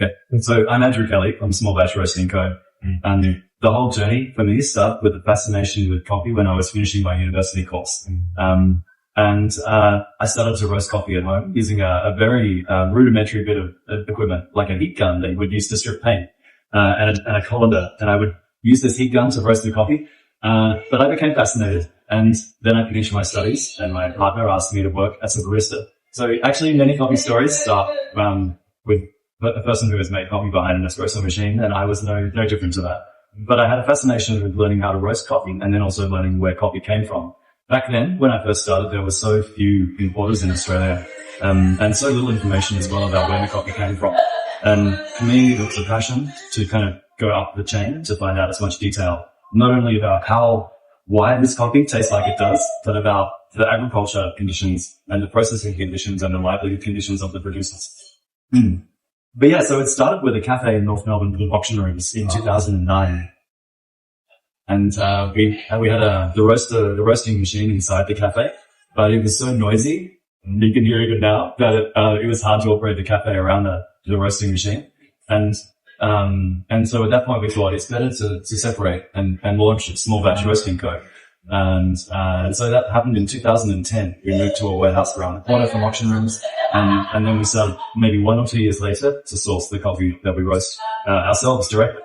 Okay. So I'm Andrew Kelly from Small Batch Roasting Co. And the whole journey for me started with a fascination with coffee when I was finishing my university course. I started to roast coffee at home using a very rudimentary bit of equipment, like a heat gun that you would use to strip paint, and a colander. And I would use this heat gun to roast the coffee. But I became fascinated, and then I finished my studies, and my partner asked me to work as a barista. So actually many coffee stories start with a person who has made coffee behind an espresso machine, and I was no different to that. But I had a fascination with learning how to roast coffee and then also learning where coffee came from. Back then, when I first started, there were so few importers in Australia, and so little information as well about where the coffee came from. And for me, it was a passion to kind of go up the chain to find out as much detail, not only about why this coffee tastes like it does, but about the agriculture conditions and the processing conditions and the livelihood conditions of the producers. But yeah, so it started with a cafe in North Melbourne called Auction Rooms in 2009. And we had the roasting machine inside the cafe, but it was so noisy, and you can hear it now, that it was hard to operate the cafe around the roasting machine. And so at that point we thought it's better to separate and launch Small Batch Roasting Co. And so that happened in 2010. We moved to a warehouse around the corner from Auction Rooms, and then we started maybe 1 or 2 years later to source the coffee that we roast ourselves directly.